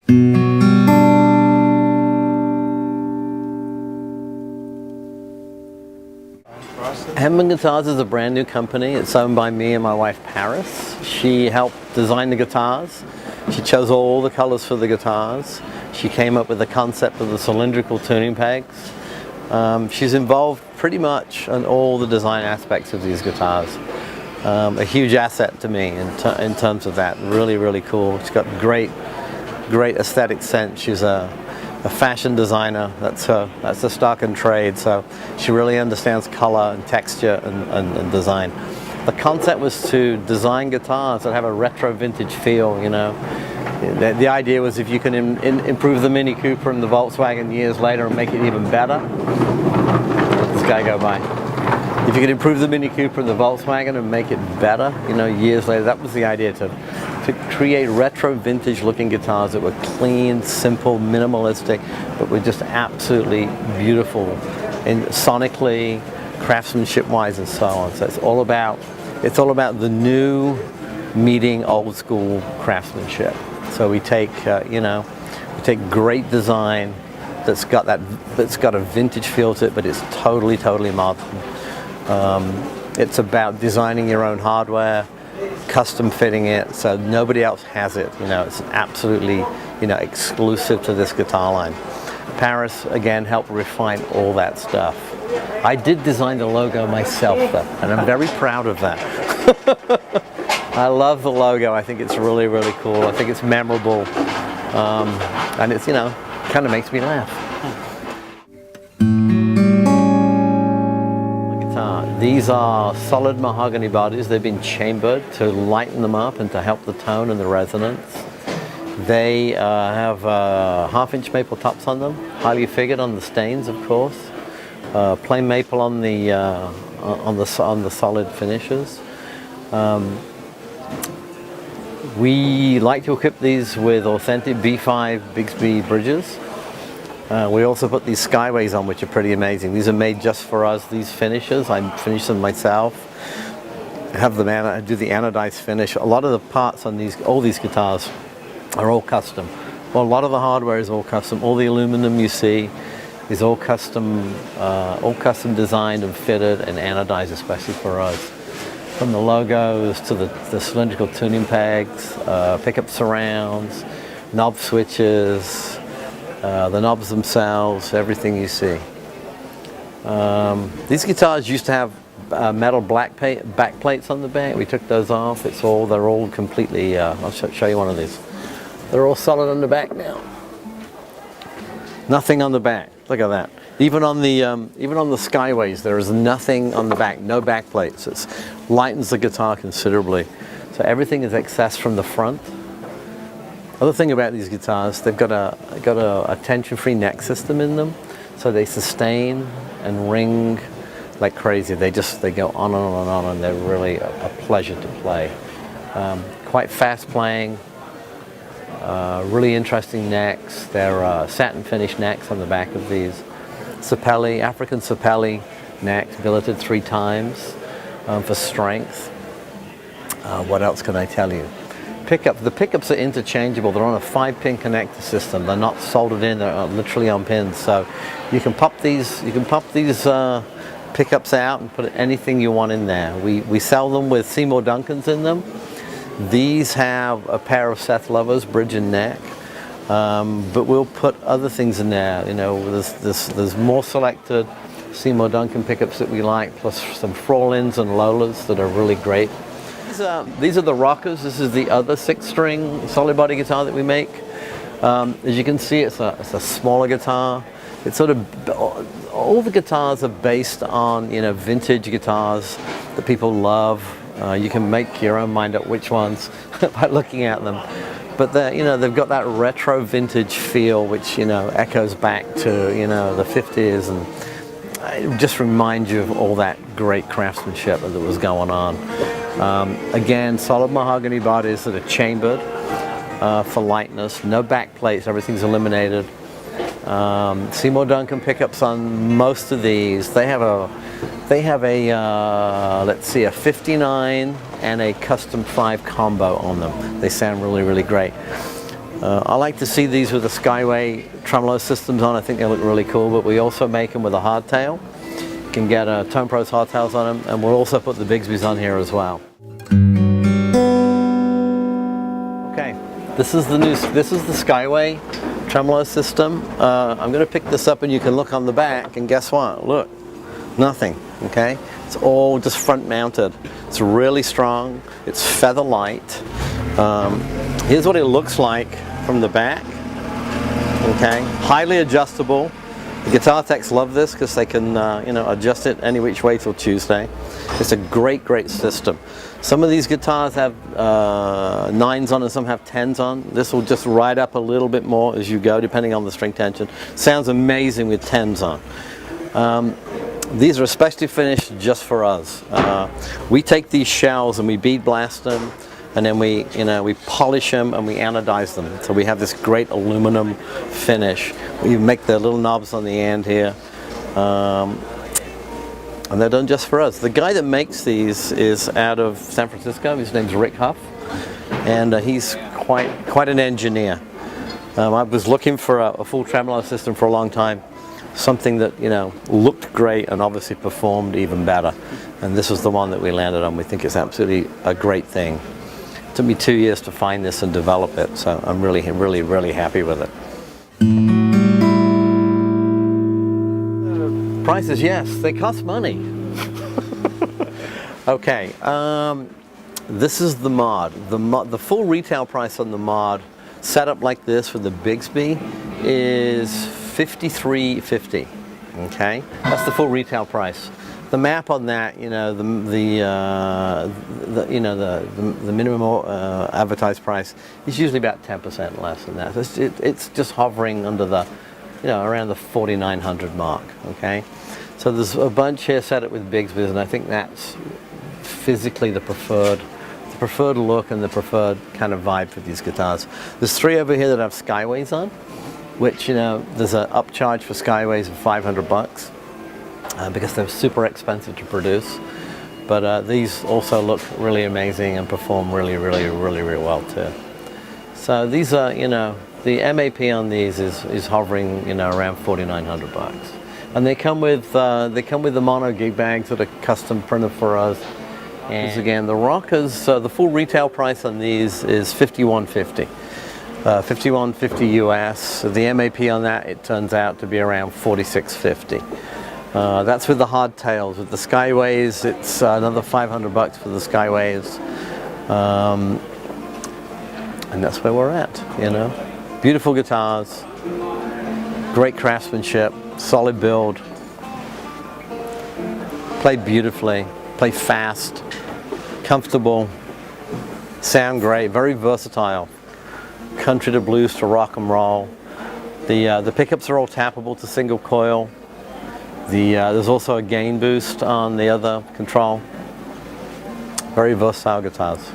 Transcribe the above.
Henman Guitars is a brand new company. It's owned by me and my wife Paris. She helped design the guitars. She chose all the colors for the guitars. She came up with the concept of the cylindrical tuning pegs. She's involved pretty much in all the design aspects of these guitars. A huge asset to me in terms of that. Really, really cool. She's got great aesthetic sense. She's a fashion designer. That's a stock in trade. So she really understands color and texture and design. The concept was to design guitars that have a retro vintage feel, you know. The idea was if you can improve the Mini Cooper and the Volkswagen years later and make it even better. Let this guy go by. If you could improve the Mini Cooper and the Volkswagen and make it better, you know, years later, that was the idea, to create retro vintage looking guitars that were clean, simple, minimalistic, but were just absolutely beautiful in sonically, craftsmanship wise and so on. So it's all about the new meeting old school craftsmanship. So we take great design that's got a vintage feel to it, but it's totally modern. It's about designing your own hardware, custom fitting it, so nobody else has it. You know, it's absolutely, you know, exclusive to this guitar line. Paris again helped refine all that stuff. I did design the logo myself though, and I'm very proud of that. I love the logo. I think it's really cool. I think it's memorable, and it's, you know, kind of makes me laugh. These are solid mahogany bodies. They've been chambered to lighten them up and to help the tone and the resonance. They have half-inch maple tops on them, highly figured on the stains, of course. Plain maple on the solid finishes. We like to equip these with authentic B5 Bigsby bridges. We also put these Skyways on, which are pretty amazing. These are made just for us, these finishes. I finish them myself. Have them do the anodized finish. A lot of the parts on all these guitars are all custom. Well, a lot of the hardware is all custom. All the aluminum you see is all custom designed and fitted and anodized, especially for us. From the logos to the cylindrical tuning pegs, pickup surrounds, knob switches, the knobs themselves, everything you see. These guitars used to have metal back plates on the back. We took those off. They're all completely, I'll show you one of these. They're all solid on the back now. Nothing on the back. Look at that. Even on the Skyways, there is nothing on the back, no back plates. It lightens the guitar considerably. So everything is accessed from the front. Other thing about these guitars, they've got a tension-free neck system in them, so they sustain and ring like crazy. They go on and on and on, and they're really a pleasure to play. Quite fast playing, really interesting necks. They're satin finish necks on the back of these. Sapelli, African Sapelli necks, billeted 3 times for strength. What else can I tell you? The pickups are interchangeable. They're on a 5-pin connector system. They're not soldered in. They're literally on pins. So you can pop these pickups out and put anything you want in there. We sell them with Seymour Duncans in them. These have a pair of Seth Lovers, bridge and neck. But we'll put other things in there. You know, there's more selected Seymour Duncan pickups that we like, plus some Frolins and Lolas that are really great. These are the rockers. This is the other 6-string solid body guitar that we make. As you can see, it's a smaller guitar. It's sort of, all the guitars are based on, you know, vintage guitars that people love. You can make your own mind up which ones by looking at them. But they've got that retro vintage feel, which, you know, echoes back to, you know, the 50s, and it just reminds you of all that great craftsmanship that was going on. Again, solid mahogany bodies that are chambered for lightness, no back plates, everything's eliminated. Seymour Duncan pickups on most of these. They have a let's see, a 59 and a custom 5 combo on them. They sound really great. I like to see these with the Skyway tremolo systems on. I think they look really cool, but we also make them with a hardtail. You can get Tone Pro's hardtails on them, and we'll also put the Bigsby's on here as well. Okay, this is the Skyway tremolo system. I'm going to pick this up and you can look on the back, and guess what? Look, nothing, okay? It's all just front mounted. It's really strong, it's feather light. Here's what it looks like from the back, okay? Highly adjustable. The guitar techs love this because they can you know, adjust it any which way till Tuesday. It's a great system. Some of these guitars have 9s on and some have 10s on. This will just ride up a little bit more as you go depending on the string tension. Sounds amazing with 10s on. These are especially finished just for us. We take these shells and we bead blast them, and then we polish them and we anodize them. So we have this great aluminum finish. We make the little knobs on the end here. And they're done just for us. The guy that makes these is out of San Francisco. His name's Rick Huff, and he's quite an engineer. I was looking for a full tremolo system for a long time, something that, you know, looked great and obviously performed even better. And this was the one that we landed on. We think it's absolutely a great thing. It took me 2 years to find this and develop it, so I'm really happy with it. Prices, yes, they cost money. Okay, this is the mod. The full retail price on the mod, set up like this for the Bigsby, is $53.50. Okay, that's the full retail price. The map on that, you know, the minimum advertised price is usually about 10% less than that. It's just hovering under the, you know, around the 4,900 mark. Okay, so there's a bunch here set up with Bigsby's, and I think that's physically the preferred look and the preferred kind of vibe for these guitars. There's 3 over here that have Skyways on, which, you know, there's an upcharge for Skyways of $500 because they're super expensive to produce. But these also look really amazing and perform really well too. So these are, you know, the MAP on these is hovering, you know, around $4,900, and they come with the mono gig bags that are custom printed for us. And again, the rockers, the full retail price on these is $51.50. $51.50 US. The MAP on that, it turns out to be around $46.50. That's with the hardtails. With the Skyways, it's another $500 for the Skyways. And that's where we're at, you know. Beautiful guitars, great craftsmanship, solid build, played beautifully, play fast, comfortable, sound great, very versatile. Country to blues to rock and roll. The pickups are all tappable to single coil. There's also a gain boost on the other control. Very versatile guitars.